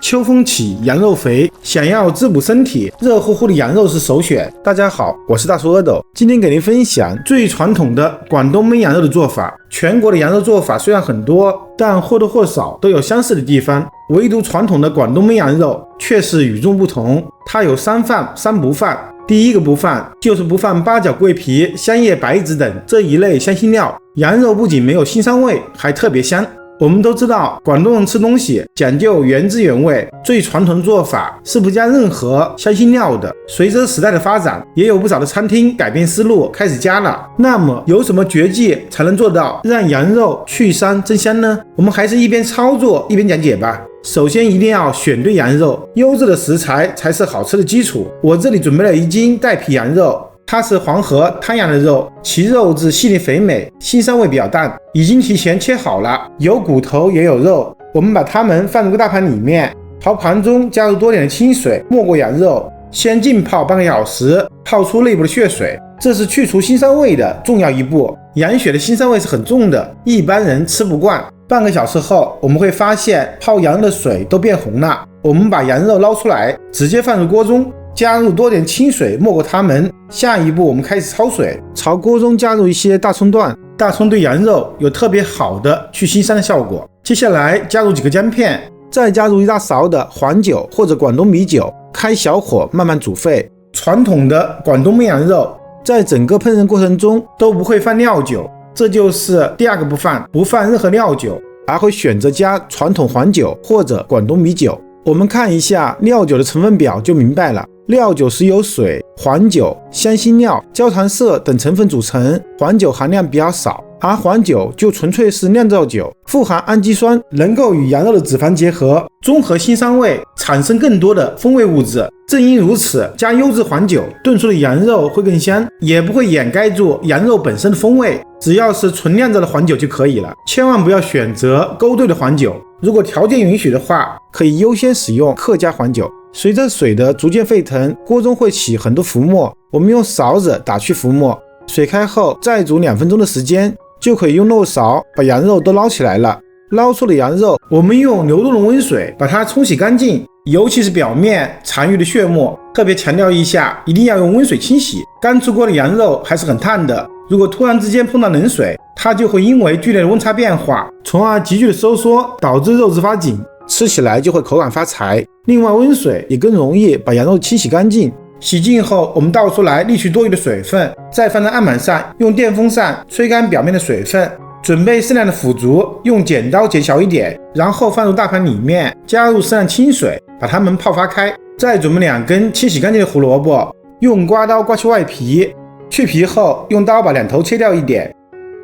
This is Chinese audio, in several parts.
秋风起，羊肉肥，想要滋补身体，热乎乎的羊肉是首选。大家好，我是大叔阿斗，今天给您分享最传统的广东焖羊肉的做法。全国的羊肉做法虽然很多，但或多或少都有相似的地方，唯独传统的广东焖羊肉却是与众不同。它有3放3不放。第一个不放就是不放八角、桂皮、香叶、白芷等这一类香辛料，羊肉不仅没有腥膻味，还特别香。我们都知道广东人吃东西讲究原汁原味，最传统的做法是不加任何香辛料的。随着时代的发展，也有不少的餐厅改变思路，开始加了。那么有什么绝技才能做到让羊肉去膻增香呢？我们还是一边操作一边讲解吧。首先一定要选对羊肉，优质的食材才是好吃的基础。我这里准备了1斤带皮羊肉，它是黄河滩羊的肉，其肉质细腻肥美，腥膻味比较淡，已经提前切好了，有骨头也有肉。我们把它们放入个大盘里面，朝盘中加入多点的清水，没过羊肉，先浸泡半个小时，泡出内部的血水，这是去除腥膻味的重要一步。羊血的腥膻味是很重的，一般人吃不惯。半个小时后，我们会发现泡羊肉的水都变红了。我们把羊肉捞出来，直接放入锅中，加入多点清水，没过它们。下一步我们开始焯水，朝锅中加入一些大葱段，大葱对羊肉有特别好的去腥膻的效果。接下来加入几个姜片，再加入1大勺的黄酒或者广东米酒，开小火慢慢煮沸。传统的广东焖羊肉在整个烹饪过程中都不会放料酒，这就是第2个不放任何料酒，而会选择加传统黄酒或者广东米酒。我们看一下料酒的成分表就明白了。料酒是由水、黄酒、香辛料、焦糖色等成分组成，黄酒含量比较少，而黄酒就纯粹是酿造酒，富含氨基酸，能够与羊肉的脂肪结合，中和腥膻味，产生更多的风味物质。正因如此，加优质黄酒炖出的羊肉会更香，也不会掩盖住羊肉本身的风味。只要是纯酿造的黄酒就可以了，千万不要选择勾兑的黄酒。如果条件允许的话，可以优先使用客家黄酒。随着水的逐渐沸腾，锅中会起很多浮沫，我们用勺子打去浮沫，水开后再煮2分钟的时间，就可以用漏勺把羊肉都捞起来了。捞出的羊肉，我们用流动的温水把它冲洗干净，尤其是表面残余的血沫，特别强调一下，一定要用温水清洗。刚出锅的羊肉还是很烫的，如果突然之间碰到冷水，它就会因为剧烈的温差变化，从而急剧的收缩，导致肉质发紧，吃起来就会口感发柴。另外，温水也更容易把羊肉清洗干净。洗净后，我们倒出来沥去多余的水分，再放在案板上，用电风扇吹干表面的水分。准备适量的腐竹，用剪刀剪小一点，然后放入大盘里面，加入适量清水，把它们泡发开。再准备2根清洗干净的胡萝卜，用刮刀刮去外皮，去皮后用刀把2头切掉一点，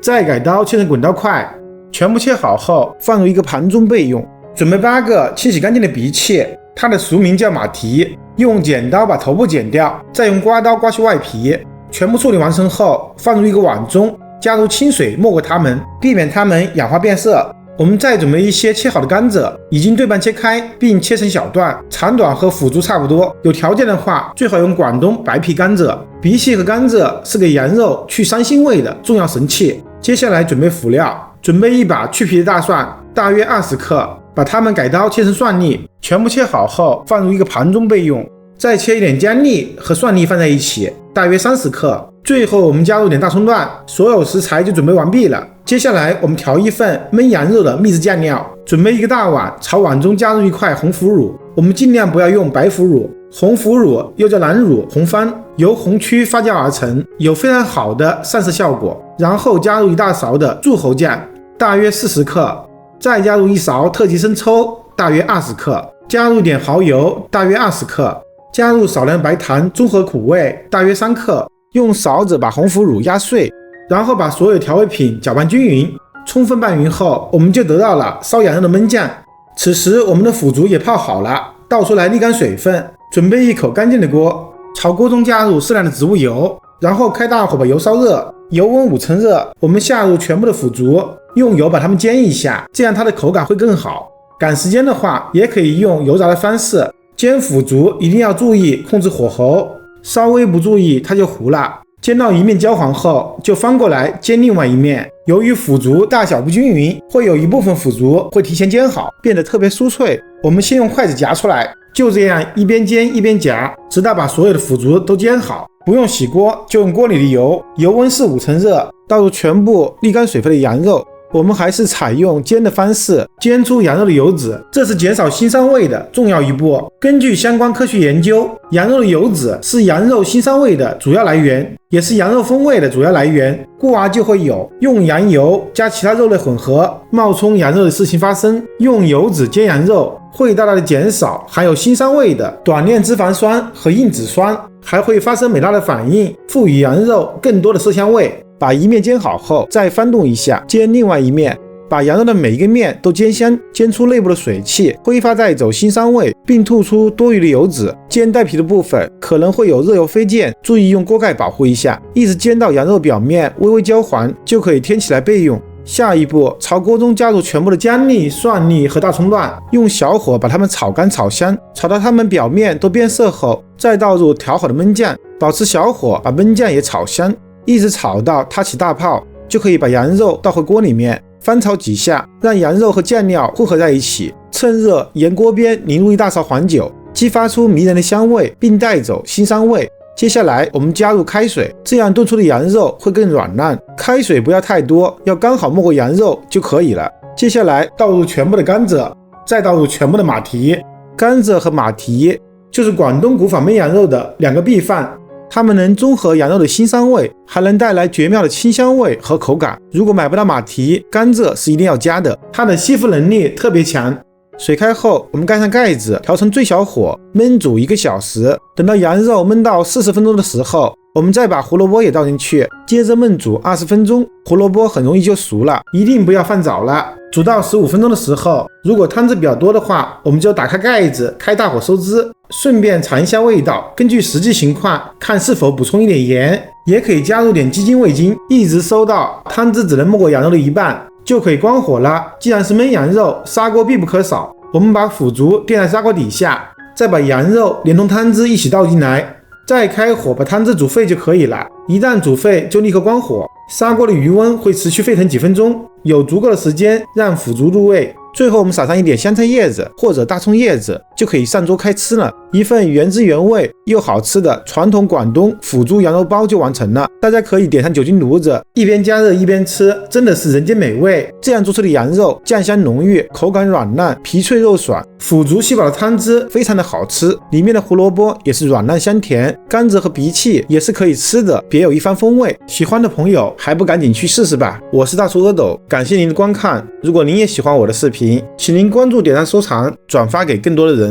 再改刀切成滚刀块。全部切好后，放入一个盘中备用。准备8个清洗干净的荸荠，它的俗名叫马蹄，用剪刀把头部剪掉，再用刮刀刮去外皮。全部处理完成后，放入一个碗中，加入清水没过它们，避免它们氧化变色。我们再准备一些切好的甘蔗，已经对半切开并切成小段，长短和腐竹差不多。有条件的话，最好用广东白皮甘蔗。荸荠和甘蔗是给羊肉去膻腥味的重要神器。接下来准备辅料，准备1把去皮的大蒜，大约20克，把它们改刀切成蒜粒，全部切好后放入一个盘中备用。再切一点姜粒和蒜粒放在一起，大约30克。最后我们加入点大葱段，所有食材就准备完毕了。接下来我们调一份焖羊肉的秘制酱料，准备一个大碗，朝碗中加入1块红腐乳，我们尽量不要用白腐乳，红腐乳又叫蓝乳、红番，由红曲发酵而成，有非常好的散色效果。然后加入1大勺的柱侯酱，大约40克，再加入1勺特级生抽，大约20克，加入点蚝油，大约20克，加入少量白糖，中和苦味，大约3克。用勺子把红腐乳压碎，然后把所有调味品搅拌均匀，充分拌匀后，我们就得到了烧羊肉的焖酱。此时我们的腐竹也泡好了，倒出来沥干水分，准备一口干净的锅，朝锅中加入适量的植物油，然后开大火把油烧热，油温5成热，我们下入全部的腐竹，用油把它们煎一下，这样它的口感会更好。赶时间的话，也可以用油炸的方式。煎腐竹一定要注意控制火候，稍微不注意它就糊了。煎到一面焦黄后，就翻过来煎另外一面。由于腐竹大小不均匀，会有一部分腐竹会提前煎好，变得特别酥脆。我们先用筷子夹出来，就这样一边煎一边夹，直到把所有的腐竹都煎好。不用洗锅，就用锅里的油，油温是5成热，倒入全部沥干水分的羊肉。我们还是采用煎的方式煎出羊肉的油脂，这是减少腥膻味的重要一步。根据相关科学研究，羊肉的油脂是羊肉腥膻味的主要来源，也是羊肉风味的主要来源，故而就会有用羊油加其他肉类混合冒充羊肉的事情发生。用油脂煎羊肉会大大的减少含有腥膻味的短链脂肪酸和硬脂酸，还会发生美拉的反应，赋予羊肉更多的色香味。把一面煎好后，再翻动一下，煎另外一面，把羊肉的每一个面都煎香，煎出内部的水汽，挥发带走腥膻味，并吐出多余的油脂。煎带皮的部分可能会有热油飞溅，注意用锅盖保护一下，一直煎到羊肉表面微微焦黄，就可以添起来备用。下一步，朝锅中加入全部的姜粒、蒜粒和大葱段，用小火把它们炒干炒香，炒到它们表面都变色后，再倒入调好的焖酱，保持小火把焖酱也炒香，一直炒到它起大泡，就可以把羊肉倒回锅里面，翻炒几下，让羊肉和酱料混合在一起。趁热沿锅边淋入1大勺黄酒，激发出迷人的香味，并带走腥膻味。接下来我们加入开水，这样炖出的羊肉会更软烂。开水不要太多，要刚好没过羊肉就可以了。接下来倒入全部的甘蔗，再倒入全部的马蹄。甘蔗和马蹄就是广东古法焖羊肉的2个必放，它们能中和羊肉的腥膻味，还能带来绝妙的清香味和口感。如果买不到马蹄，甘蔗是一定要加的，它的吸附能力特别强。水开后，我们盖上盖子，调成最小火，焖煮1个小时。等到羊肉焖到40分钟的时候，我们再把胡萝卜也倒进去，接着焖煮20分钟。胡萝卜很容易就熟了，一定不要放早了。煮到15分钟的时候，如果汤汁比较多的话，我们就打开盖子，开大火收汁，顺便尝一下味道，根据实际情况看是否补充一点盐，也可以加入点鸡精、味精，一直收到汤汁只能没过羊肉的一半，就可以关火了。既然是焖羊肉，砂锅必不可少。我们把腐竹垫在砂锅底下，再把羊肉连同汤汁一起倒进来，再开火把汤汁煮沸就可以了。一旦煮沸就立刻关火，砂锅的余温会持续沸腾几分钟，有足够的时间让腐竹入味。最后我们撒上一点香菜叶子或者大葱叶子，就可以上桌开吃了。一份原汁原味又好吃的传统广东腐竹羊肉包就完成了。大家可以点上酒精炉子，一边加热一边吃，真的是人间美味。这样做出的羊肉酱香浓郁，口感软烂，皮脆肉爽，腐竹吸饱的汤汁非常的好吃，里面的胡萝卜也是软烂香甜，甘蔗和荸荠也是可以吃的，别有一番风味。喜欢的朋友还不赶紧去试试吧。我是大叔阿斗，感谢您的观看。如果您也喜欢我的视频，请您关注、点赞、收藏、转发给更多的人。